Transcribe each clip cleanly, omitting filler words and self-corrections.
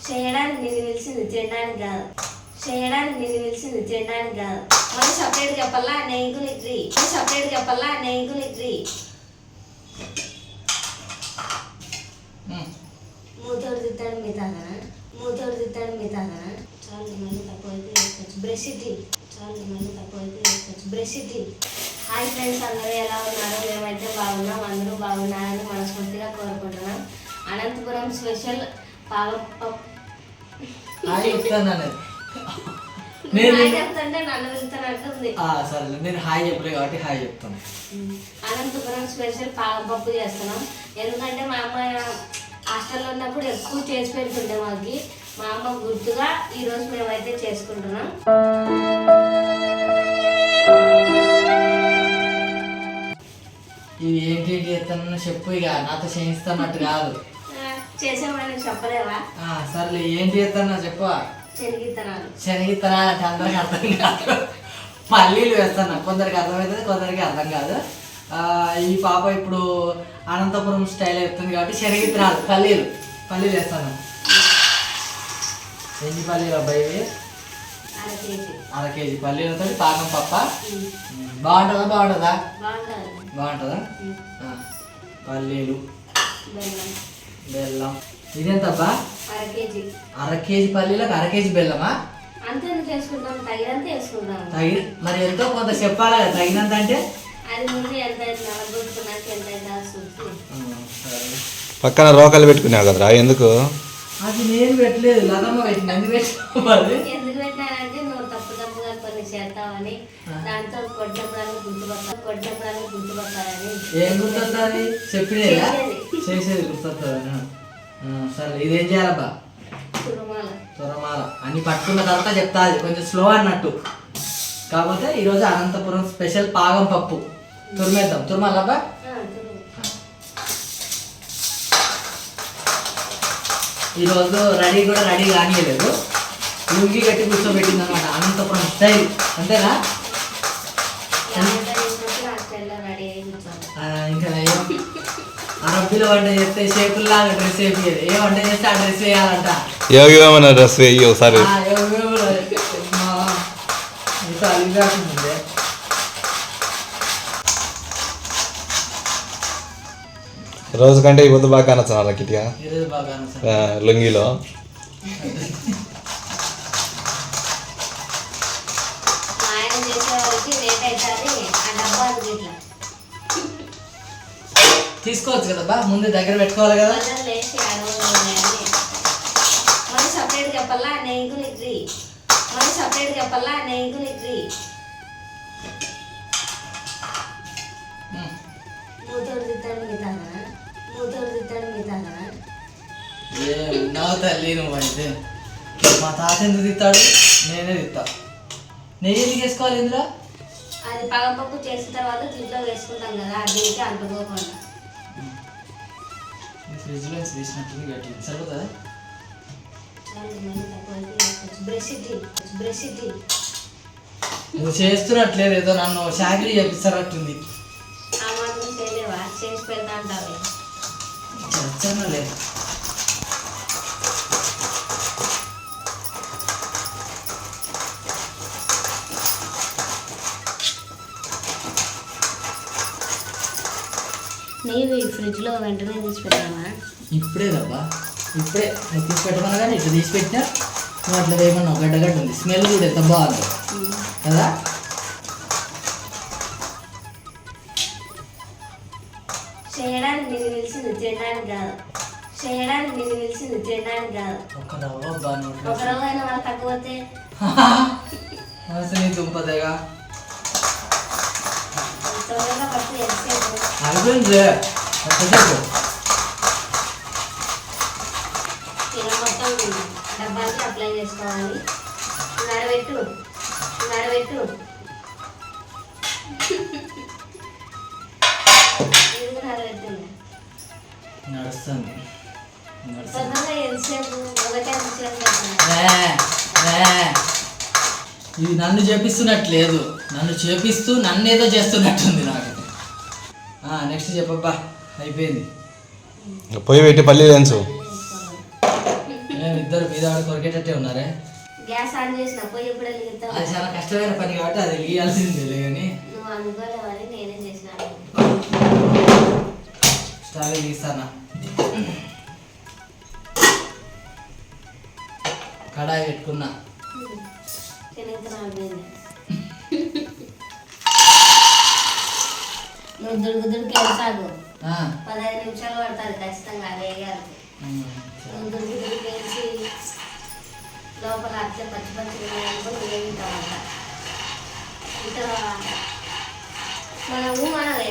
చేయడానికి నేను పిలిచింది తినడానికి కాదు. చేయడానికి నేను పిలిచింది తినడానికి కాదు. మరి సపరేట్ చెప్పల్లా నెయ్యి లిట్రీ. సపరేట్ చెప్పల్లా నెయ్యి లిట్రీ. మూతోడు తిట్టాడు మీ తాగనా. మూతోడు తిట్టాడు మీ తాగనా. చాలు మళ్ళీ తక్కువ అయితే వేసుకోవచ్చు. బ్రష్ ఇటీ. చాలు మళ్ళీ తక్కువ అయితే వేసుకోవచ్చు. బ్రష్ ఇటీ. హాయ్ ఫ్రెండ్స్, అందరూ ఎలా ఉన్నారు? మేమైతే బాగున్నాం. అందరూ బాగున్నారని మనస్ఫూర్తిగా కోరుకుంటున్నాం. అనంతపురం స్పెషల్ చెప్తుంటే నన్ను వెళ్తానంటుంది. సరే, నేను హాయ్ చెప్పలే కాబట్టి హాయ్ చెప్తాను. అనంతపురం స్పెషల్ పాలపప్పు చేస్తున్నాం. ఎందుకంటే మా అమ్మ హాస్టల్లో ఉన్నప్పుడు ఎక్కువ చేసి పెడుతుండే మాకు. మా అమ్మ గుర్తుగా ఈరోజు మేమైతే చేసుకుంటున్నాం. ఇది ఏంటి చేస్తానో చెప్పు. ఇక నాతో చేయిస్తున్నట్టు కాదు. చేసేవాడిని చెప్పలేవా? సర్లే, ఏంటి చేస్తానో చెప్పు. శనగిత్తనాలు అంటే అందరికి అర్థం కాదు. పల్లీలు వేస్తాను. కొందరికి అర్థమవుతుంది, కొందరికి అర్థం కాదు. ఈ పాప ఇప్పుడు అనంతపురం స్టైల్ చెప్తుంది కాబట్టి శనగిత్తనాలు పల్లీలు వేస్తాను. ఎన్ని పల్లీలు అబ్బాయి? అర కేజీ పల్లీలతో పాకం పప్ప. బాగుంటుందా? పల్లీలు, బెల్లం. ఇదేంతబ్బా? అర కేజీ పల్లీలకు అర కేజీ బెల్లమా? మరి ఎంతో కొంత చెప్పాలి కదా. తగినంత అంటే పక్కన రోకలు పెట్టుకున్నావు కదరా, ఎందుకు? అది నేను పెట్టలేదు, లతమ్మ పెట్టింది. ఎందుకు పెట్టుకోవాలి? ఎందుకు పెట్టానంటే నువ్వు తప్పుగా కొన్ని చేస్తావని, దాంతో కొట్టినప్పుడు గుర్తుపట్టాలని. ఏం గుర్తొస్తుంది? చెప్పినేదా? చేసేది గుర్తొస్తుందా? సరే, ఇదేం చేయాలబ్బా? తురమాల అన్ని పట్టుకున్న తర్వాత చెప్తా. కొంచెం స్లో అన్నట్టు. కాకపోతే ఈరోజు అనంతపురం స్పెషల్ పాగం పప్పు తురిమేద్దాం. తురమాలబ్బా? ఈరోజు రెడీ కానియలేదు. లుంగి కట్టి కూర్చోబెట్టింది అనమాట. అనంతపురం స్టైల్ అంతేనా? ఇంకా అరబ్బీలో వంట చేస్తే షేపుల్లాగా డ్రెస్ వేయాలి. ఏ వంట చేస్తే ఆ డ్రెస్ వేయాలంట. ఏమైనా డ్రెస్ వేయి ఒకసారి. రోజు కంటే ఈ పొద్దు బాగా కానొచ్చున్నారా కిటిగా లుంగిలో? తీసుకోవచ్చు కదబ్బా, ముందే దగ్గర పెట్టుకోవాలి కదా. సపరేట్ చెప్పల్లా నెయ్యి లిట్రీ. సపరేట్ చెప్పల్లా నెయ్యి లిట్రీ. మూతోడు తిట్టాడు మీ తాగనా. ఏమన్నావు తల్లి నువ్వు? అయితే మా తాత ఎందుకు తిట్టాడు? నేనే తిట్టా. నెయ్యి ఎందుకు వేసుకోవాలి ఇందులో? అది పగపప్పు చేసిన తర్వాత దీంట్లో వేసుకుంటాం కదా, దీనికి అంటుకోకుండా. ఫ్రిడ్జ్లో వేసినట్టు గట్టి సరిపోతుందా? నువ్వు చేస్తున్నట్లేదు, ఏదో నన్ను చాకరీ చేపిస్తారట్టుంది. ఆ మాత్రం చేయలేవా? చేసి పెడతా అంటావే. వచ్చాను లేదు. నెయ్యి ఫ్రిడ్జ్లో వెంటనే తీసి పెట్టామా? ఇప్పుడే తప్ప ఇప్పుడే నువ్వు తీసి పెట్టమన్నా కానీ ఇట్లా తీసి పెట్టినా నువ్వు అట్లా వేయమన్నావు. గడ్డ ఉంది. స్మెల్ కూడా ఎంత బాగుంది కదా. చేయడానికి నేను పిలిచింది తినడానికి కాదు. ఒక రవ్వ అయినా వాళ్ళు తక్కువతే నీ దుంపదేగా ఇలా మొత్తం డబ్బాకి అప్లై చేసుకోవాలి. నడవెట్టు నడుస్తుంది. ఇది నన్ను చేపిస్తున్నట్లేదు, నన్ను చేపిస్తూ నన్ను ఏదో చేస్తున్నట్టుంది నాకు. నెక్స్ట్ చెప్పబ్బా. అయిపోయింది. పొయ్యి పెట్టి పల్లీలు వేయించు. ఇద్దరు మీద ఆడ కొరికేటట్టే ఉన్నారే. గ్యాస్ ఆన్ చేసిన పోయి ఎప్పుడు వెలిగిస్తావు? అది చాలా కష్టమైన పని కాబట్టి అది వెలియాల్సిందే కానీ నువ్వు అనుకోలేవని నేనే చేసినాను. స్టవ్ తీస్తానా. కడాయి పెట్టుకున్నా. నువ్వు దుడుకు వెళ్తాగు 15 నిమిషాలు పడుతుంది ఖచ్చితంగా వేయాలి. నువ్వు దుడుకు వేసి లోపల అట్లే పచ్చి పచ్చి వేగుతామంట. ఇంకా మనవే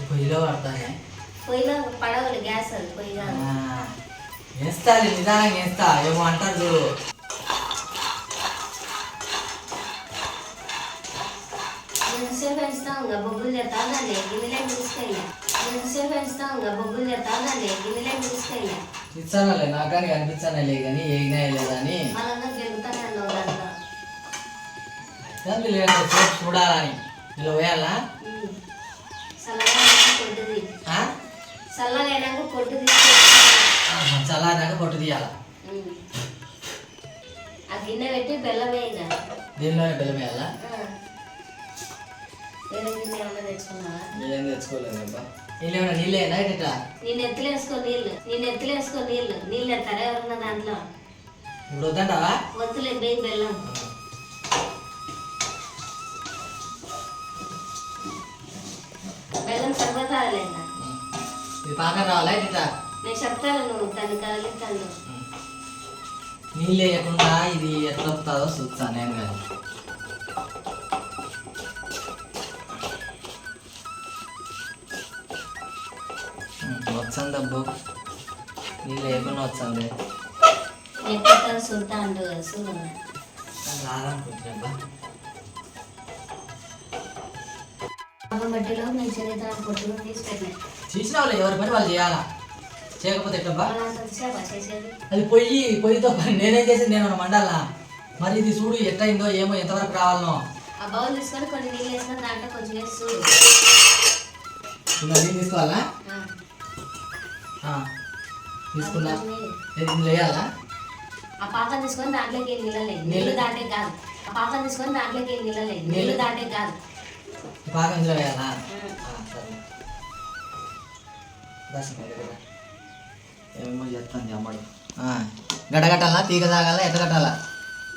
పొయ్యిలో పడతానే. పొయ్యిలో పడవలు గ్యాస్ అది పొయ్యి కాదు. వేస్తా నిదానంగా వేస్తా. ఏమో అంటారు చూడు. ఎంతసేపు పెంచుతావుగా బొగ్గులు చేస్తాదండి గిన్నెలే తీసుకెళ్ళా. ఎంతసేపు పెంచుతావుగా బొగ్గులు చేస్తాదండి గిన్నెలే తీసుకెళ్ళా. ఇచ్చానలే నాకని కనిపించానలే కానీ ఏగినా లేదని వాళ్ళందరూ గెలుగుతానే అన్నావు దాంట్లో. లేదు సేపు చూడాలని. ఇలా పోయాలా? చల్లగా కొట్టుది. చల్లగా అయినాక కొట్టు చల్లారినాక పొట్టు తీయాలా? ఆ గిన్నె పెట్టి బెల్లం వేయగా. దీనిలోనే బెల్లం వేయాలా? వేరే గిన్నె ఏమన్నా తెచ్చుకున్నావా? ఏం తెచ్చుకోలేదు అబ్బా. నీళ్ళేమన్నా నీళ్ళేనా ఇట్లా? నేను ఎత్తులేసుకో నీళ్ళు. నీళ్ళు ఎత్తారా ఎవరన్నా దాంట్లో? ఇప్పుడు వద్దంటావా? వద్దులే బెయ్యి బెల్లం. బెల్లం సరిపోతా లేదా? ఇది పాకం రావాలా ఇట్లా? నేను చెప్తాను నువ్వు తను కదలిస్తాను. నీళ్ళు వేయకుండా ఇది ఎట్లా వస్తుందో చూస్తాను నేను కదా. వచ్చంది అబ్బు. నీళ్ళు వేయకుండా వచ్చింది. ఎక్కడ చూస్తా అంటూ కదా చూడు. రాదనుకుంటున్నా. బట్టిలో నేను చరిత్ర పొట్టులు తీసుకెళ్ళాను. చేసిన వాళ్ళు ఎవరి పని వాళ్ళు చేయాలా? చేయకపోతే ఎట్టబ్బా? చేసేది అది పొయ్యితో పని. నేనేం చేసేది నేను మండాలా. మరి ఇది చూడు ఎట్టయిందో ఏమో ఎంతవరకు రావాలనో. ఆ బౌల్ తీసుకొని కొన్ని నీళ్ళు వేసుకొని దాంట్లో కొంచెం వేసి చూడు. నీళ్ళు తీసుకోవాలా? తీసుకున్నా. ఇందులో వేయాలా? ఆ పాకం తీసుకొని దాంట్లోకి నీళ్ళలేదు. నీళ్ళు దాంట్లో కాదు. ఆ పాకం తీసుకొని దాంట్లోకి నీళ్ళలేదు. నీళ్ళు దాంట్లో కాదు. పాకం ఇందులో వేయాలా? సరే ఏమేమో చేస్తాను అమ్మడు. గడగట్టాలా? తీగ తాగాలా? ఎట్ట కట్టాలా?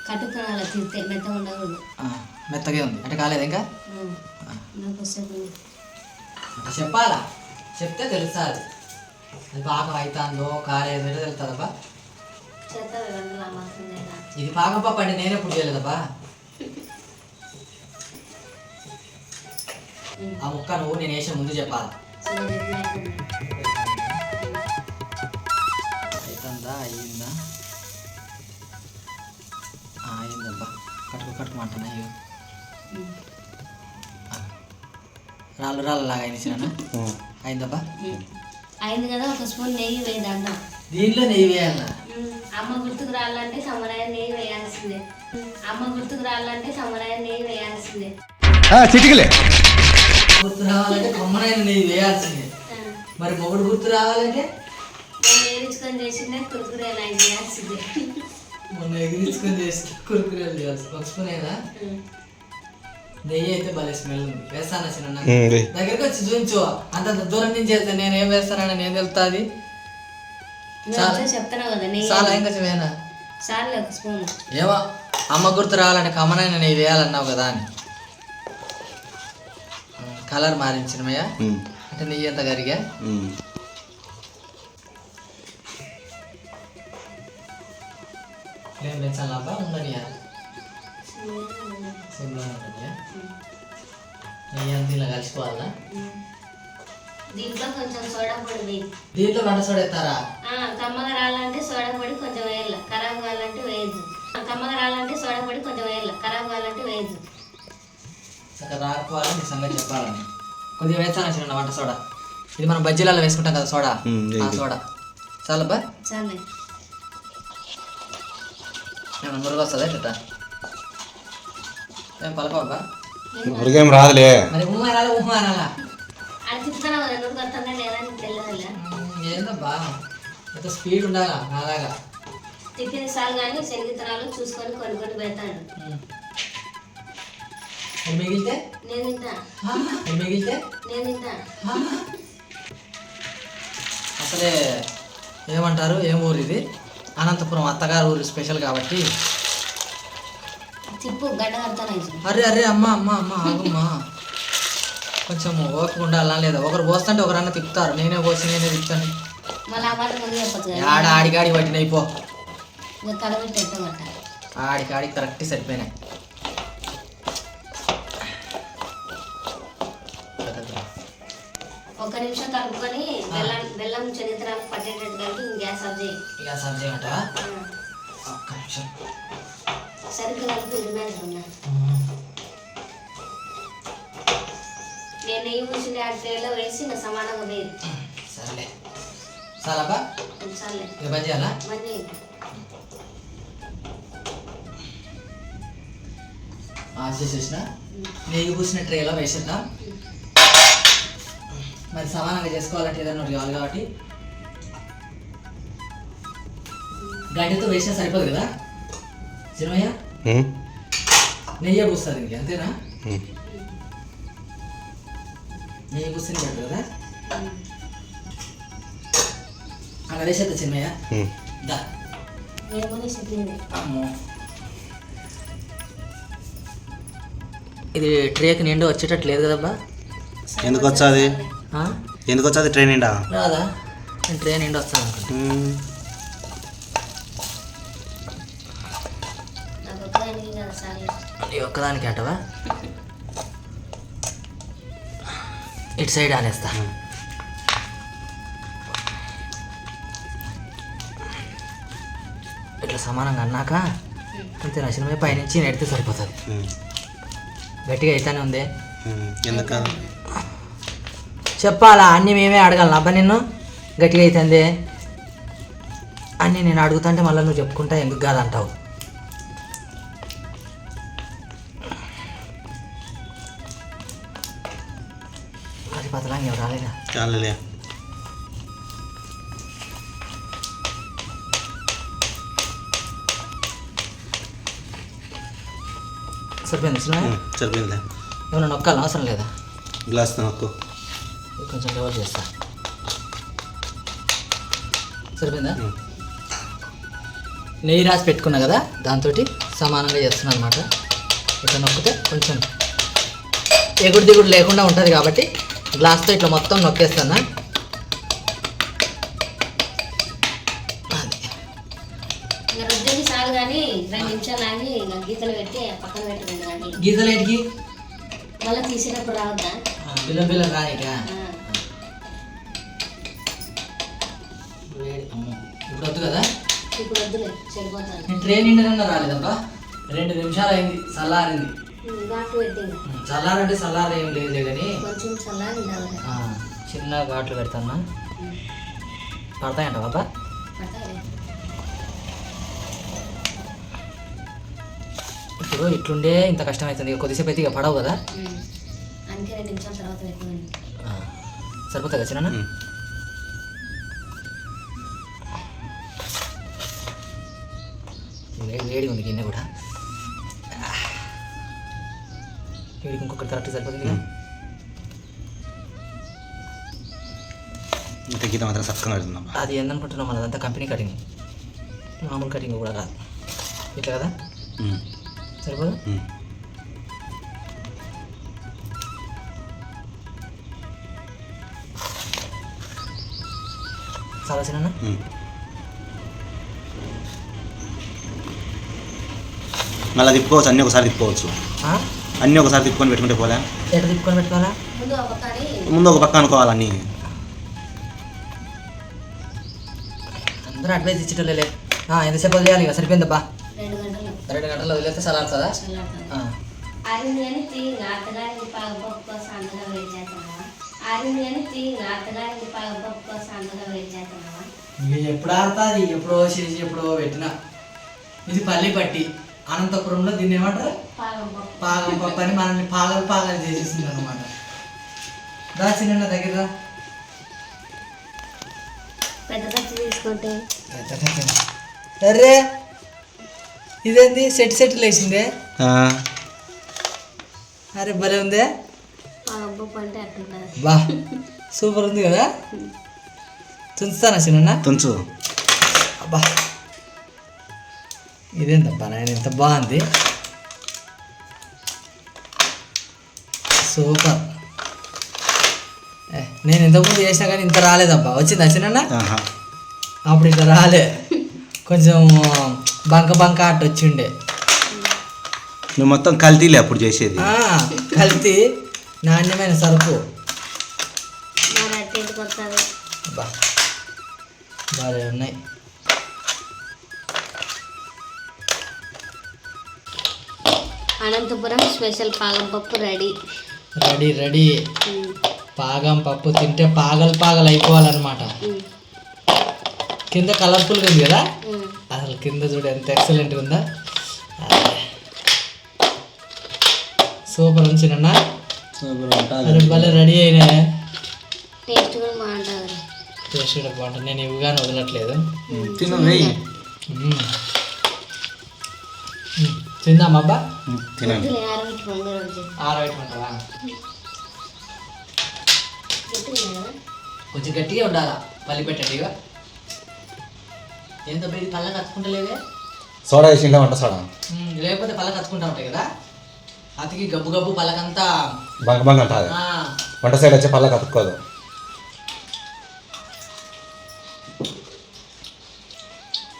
కట్టుకోవాలి. తింటే మెత్తగా ఉండకూడదు. మెత్తగా ఉంది అంటే కాలేదు ఇంకా. నాకు చెప్పాలా? చెప్తే తెలుస్తుంది. అది పాకం అవుతుందో కాలేదు తెలుస్తుందబ్బా. ఇది పాకం పాప అంటే నేనే ఎప్పుడు చేయలేదబ్బా. ఆ ముక్క నువ్వు నేను వేసే ముందు చెప్పాలి. అవుతుందా? అయ్యిందా? అయిందబ్బా. కట్టుకోమంటున్నా. రాళ్ళలాగా అయింది. అయిందబ్బా. అయింది కదా. ఒక స్పూన్ నెయ్యి వేయదంట. దీంట్లో నెయ్యి వేయాలా? అమ్మ గుర్తుకు రావాలంటే సమరాయ నెయ్యి వేయాల్సిందే. గుర్తు రావాలంటే కమ్మనైన నెయ్యి వేయాల్సిందే. మరి మొగుడు గుర్తు రావాలంటే వేయించుకొని చేసిందే కురుకురేలు ఆయన చేయాల్సిందే. మొన్న ఎగిరించుకొని చేసి కురుకురేలు చేయాల్సి. ఒక స్పూన్ అయినా నెయ్యి అయితే భలే స్మెల్ ఉంది. వేస్తాను చిన్న దగ్గరికి వచ్చి చూపించు. అంత దూరం నుంచి వెళ్తే నేను ఏం వేస్తానని నేను వెళ్తాది. చెప్తాను కదా చాలా ఇంకా వేనా చాలు ఒక స్పూన్. ఏమో అమ్మ గుర్తు రావాలంటే కమ్మనైనా నెయ్యి వేయాలన్నావు కదా అని కలర్ మారించినమయ్యా. అంటే నెయ్యి ఎంత కరిగా ఏం పెంచాలా అబ్బా? ఉండనియా నెయ్యి అంత ఇలా కలిసిపోవాలా? దీంట్లో కొంచెం సోడా పొడి వేయి. దీంట్లో వంట సోడా ఎత్తారా? కమ్మగా రావాలంటే సోడా పొడి కొంచెం వేయాలి. ఖరాబ్ కావాలంటే వేయద్దు. కమ్మగా రావాలంటే సోడా పొడి కొంచెం వేయాలి. ఖరాబ్ కావాలంటే వేయద్దు. అక్కడ రాకపోవాలని నీ సంగతి చెప్పాలని కొద్దిగా వేస్తాను చిన్న వంట సోడా. ఇది మనం బజ్జీలలో వేసుకుంటాం కదా సోడా. ఆ సోడా చాలబ్బా. చాలే. నేను మురుగు వస్తుందా ఇట్లా? ఏం పలకబ్బా? మురుగేం రాదులే. మరి ఊహ అనాలా? అది చెప్తాను కదా. నువ్వు కొత్త లేదా నీకు తెలియదు. ఏందబ్బా అయితే స్పీడ్ ఉండాలా నాలాగా. తిప్పింది సార్లు కానీ శనగిత్తనాలు చూసుకొని కొన్ని కొన్ని పెడతాడు. అది మిగిలితే నేను తింటా, అది మిగిలితే నేను తింటా. అసలే ఏమంటారు, ఏం ఊరు ఇది? అనంతపురం అత్తగారు ఊరు స్పెషల్ కాబట్టి. తిప్పు గడ్డ కడతాను. అరే అరే అమ్మ అమ్మ అమ్మ ఆగమ్మా, కొంచెం ఓపిక ఉండాలా లేదా? ఒకరు పోస్తుంటే ఒకరన్నా తిప్పుతారు, నేనే పోసి నేనే తిప్పుతాను. మళ్ళీ ఆ మాట ముందు చెప్పచ్చు కదా. ఆడ ఆడికాడి పట్టినైపో, ఇంకా కడబెట్టి ఎట్టమాట. ఆడికాడికి కరెక్ట్ సరిపోయినాయి. ఒక నిమిషం కలుపుకొని బెల్లం శనగిత్తనాలు పట్టేటట్టు కలిపి గ్యాస్ ఆఫ్ చేయి. గ్యాస్ ఆఫ్ చేయమంట. ఒక్క నిమిషం సరిగ్గా కలిపి ఉన్నా. నేను నెయ్యి పూసింది ఆ ట్రేలో వేసి ఇంకా సమానంగా వేయి. సరేలే, చాలాబా చాలే ఇక పని చేయాలా? మళ్ళీ ఆఫ్ చేసేసిన నెయ్యి పూసిన ట్రేలో వేసేద్దాం. మరి సమానంగా చేసుకోవాలంటే ఏదైనా ఒకటి కావాలి కాబట్టి గడ్డతో వేసినా సరిపోదు కదా చిన్నయ్య? నెయ్యి పూస్తుంది ఇంక అంతేనా? నెయ్యి పూస్తుంది పెట్టు కదా, అలా వేసేద్దా చిన్నయ్య? దా అమ్మో, ఇది ట్రేకి నిండు వచ్చేటట్టు లేదు కదబ్బా. ఎందుకు వచ్చాది? ఎందుకు వచ్చాది ట్రైన్ నిండా? రాదా? నేను ట్రైన్ నిండి వస్తాను అనుకుంటా. నీ ఒక్కదానికి అంటవా? ఇటు సైడ్ ఆనేస్తా. ఇట్లా సమానంగా అన్నాక అంతే నచ్చినమే పైనుంచి నెడితే సరిపోతుంది. గట్టిగా అయితేనే ఉంది. ఎందుకు చెప్పాలా? అన్నీ మేమే అడగాలి అబ్బా నిన్ను? గట్టిగా అవుతుంది అన్నీ నేను అడుగుతుంటే మళ్ళీ నువ్వు చెప్పుకుంటా ఎందుకు కాదంటావు. అది పతలాంగి ఎవరు రాలేదా? చాలే సరిపోయింది సరిపోయింది. ఏమన్నా నొక్కాలి అవసరం లేదా? గ్లాస్ నొక్కు, కొంచెం డెవలప్ చేస్తా. సరిపోయిందా? నెయ్యి రాసి పెట్టుకున్నా కదా, దాంతో సమానంగా చేస్తున్నాను అనమాట. ఇట్లా నొక్కితే కొంచెం ఎగుడు దిగుడు లేకుండా ఉంటుంది కాబట్టి గ్లాస్తో ఇట్లా మొత్తం నొక్కేస్తాను. రుద్దింది చాలు కానీ 2 నిమిషాలు ఆగి గీతలు పెట్టి పక్కన పెట్టండి. కానీ గీతలు ఏంటికి? మళ్ళీ తీసేటప్పుడు రావద్దా? బిల్లం బిల్లం రానిక. ఇప్పుడు వద్దు కదా? ఇప్పుడు వద్దులే, సరిపోతాను. నేను ట్రైన్ నిండా రాలేదబ్బా, 2 నిమిషాలు అయింది, చల్లారింది. ఘాట్లు పెట్టింది. చల్లారంటే చల్లారు ఏం లేదు కానీ కొంచెం చల్లారి చిన్న ఘాట్లు పెడతాను. పడతాయంట బాబా? ఇప్పుడు ఇట్లుండే ఇంత కష్టం అవుతుంది. ఇక కొద్దిసేపు అయితే ఇక పడవు కదా, అందుకే 2 నిమిషాల తర్వాత పెట్టింది. సరిపోతుంది కదా చిన్న? వేడిగా ఉంది గిన్నె కూడా. వీడికి ఇంకొకటి కరెక్ట్ సరిపోతుంది కదా. ఇంకా గీత మాత్రం చక్కగా పెడుతున్నాం. అది ఏందనుకుంటున్నాం, మనదంతా కంపెనీ కటింగ్, మామూలు కటింగ్ కూడా కాదు. ఇట్లా కదా సరిపోదు? చాలా చిన్న మళ్ళీ తిప్పుకోవచ్చు, అన్నీ ఒకసారి తిప్పుకోవచ్చు. అన్నీ ఒకసారి తిప్పుకొని పెట్టుకుంటే పోలే? ఎట్లా తిప్పుకొని పెట్టుకోవాలా? ముందు ఒక పక్క అనుకోవాలి అన్నీ. అందరూ అడ్వైస్ ఇచ్చేటోళ్ళే. ఎంతసేపు వదిలేయాలి? ఇక సరిపోయిందబ్బా. 2 గంటలు. 2 గంటలు వదిలేస్తే చల్లారుతుందా? ఆరింది కానీ తీగ అత్తగారికి పాగపప్పు కోసం అంతగా వేడి చేస్తున్నావా? ఆరింది కానీ తీగ అత్తగారికి పాగపప్పు కోసం అంతగా వేడి చేస్తున్నావా? ఇక ఎప్పుడు ఆడుతుంది, ఎప్పుడో చేసి ఎప్పుడో పెట్టిన. ఇది పల్లి పట్టి అనంతపురంలో దీన్ని ఏమంటారు? పాగం పప్పు అని మనల్ని పాగలు పాగలు చేసేసింది అనమాట. దా చిన్న దగ్గర పెద్ద ఖర్చు వేసుకుంటే అరే ఇదేంది సెట్ లేచిందే. అరే భలే ఉందే. పాగంపప్పు అంటే అట్లుంటుంది. బా సూపర్ ఉంది కదా. తుంచుతానా చిన్న తుంచు. అబ్బా ఇదేంటబ్బా నాయన ఇంత బాగుంది. సూపర్. నేను ఇంతకుముందు చేసినా కానీ ఇంత రాలేదబ్బా. వచ్చిందా చిన్న? అప్పుడు ఇంత రాలే, కొంచెం బంక అట్ట వచ్చిండే. నువ్వు మొత్తం కల్తీలే అప్పుడు చేసేది. కల్తీ నాణ్యమైన సరుకు. బా బాగా ఉన్నాయి. అనంతపురం స్పెషల్ పాగం పప్పు రెడీ. పాగం పప్పు తింటే పాగలు అయిపోవాలన్నమాట. కింద కలర్ఫుల్గా ఉంది కదా. అసలు కింద చూడు ఎంత ఎక్సలెంట్గా ఉందా. సూపర్ ఉంది చిన్న. అరే భలే రెడీ అయినా. టేస్ట్ కూడా బాగుంటుంది. టేస్ట్ కూడా బాగుంటుంది. నేను ఇవిగానే వదలట్లేదు. తిందామా అబ్బా? ఆరబెట్టుకుంటావా? కొంచెం గట్టిగా ఉండాలా. పల్లి పెట్టండిగా. ఏంతో బయట పళ్ళ కత్తుకుంటలేదే. సోడా వేసిందా? వంట సోడా లేకపోతే పళ్ళ కత్తుకుంటా ఉంటాయి కదా. అతికి గబ్బు పళ్ళకంతా బంక అంటుంది. వంట సైడ్ వచ్చి పళ్ళ కతుక్కోదు.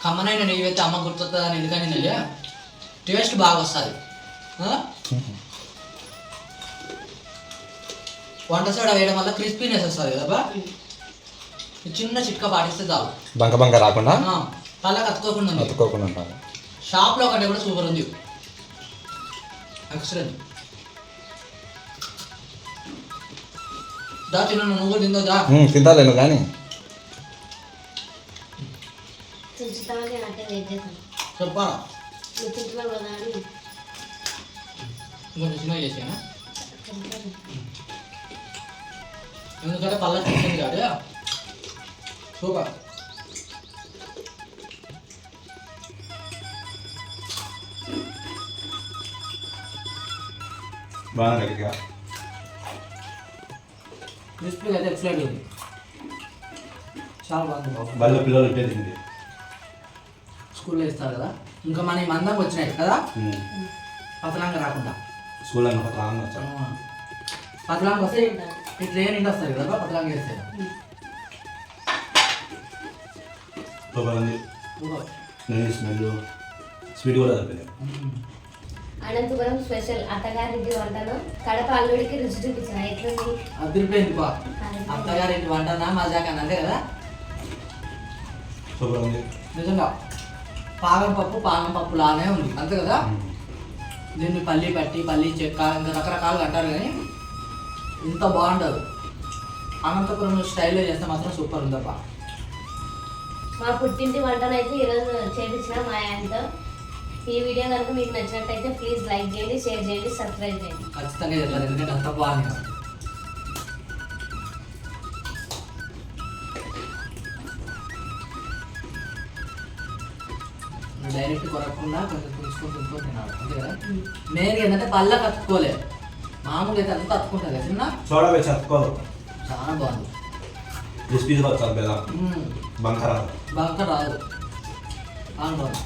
కమ్మనైన నెయ్యి అయితే అమ్మ గుర్తొస్తుందని ఎందుకని నెయ్యి టేస్ట్ బాగా వస్తుంది. వంట సోడా వేయడం వల్ల క్రిస్పీనెస్ వస్తుంది కదా. చిన్న చిట్కా పాటిస్తే చాలు. బంక రాకుండా పళ్ళ కత్తుకోకుండా ఉంటాను. షాప్లో కంటే కూడా సూపర్ ఉంది. ఎక్సలెంట్. దా చిన్న నువ్వు కూడా తిందా? తింటాలేను కానీ చెప్పాలా ఇంకొంచెం చిన్నగా చేసానా ఎందుకంటే పళ్ళ చిన్నది కాదు. సూపర్. బాగా క్రిస్పీ అయితే ఎక్సలెంట్ ఉంది. చాలా బాగుంది. బల్ల పిల్లలు తింది స్కూల్లో ఇస్తారు కదా. ఇంకా మన ఈ మందం వచ్చినాయి కదా. పతలాంగా రాకుండా స్కూల్లో పతలాంగా వస్తే ఈ ట్రైన్ నిండి వస్తుంది కదా. పతలాంగా వేస్తే స్మెల్ స్వీట్ కూడా అనంతపురం స్పెషల్ అత్తగారింటి వంటను కడప అల్లుడికి రుచి చూపించిన ఎట్లుంది? అదిరిపోయింది బా. అత్తగారింటి వంటనా మజాకని అంతే కదా. నిజంగా పాగం పప్పు లానే ఉంది అంతే కదా. దీన్ని పల్లి పట్టి పల్లి చెక్క ఇంకా రకరకాలుగా అంటారు కానీ ఇంత బాగుండదు. అనంతపురం స్టైల్లో చేస్తే మాత్రం సూపర్ ఉందప్ప. మా పుట్టింటి వంటనైతే ఈరోజు చేపించిన మా ఆయనతో. ఈ వీడియో కనుక మీకు నచ్చినట్టయితే ప్లీజ్ లైక్ చేయండి, షేర్ చేయండి, సబ్స్క్రైబ్ చేయండి. ఖచ్చితంగా చెప్తారు ఎందుకంటే అంత బాగుంది. డైరెక్ట్ కొరకుండా కొంచెం తుంచుకొని తినాలి అంతే కదా. నేను ఏంటంటే పళ్ళ కత్తుకోలే, మామూలుగా అయితే అంతా కత్తుకుంటుంది చిన్న. సోడా వేసి కత్తుకోదు. చాలా బాగుంది. క్రిస్పీగా వచ్చాలి కదా. బంక రాదు. బాగుంది.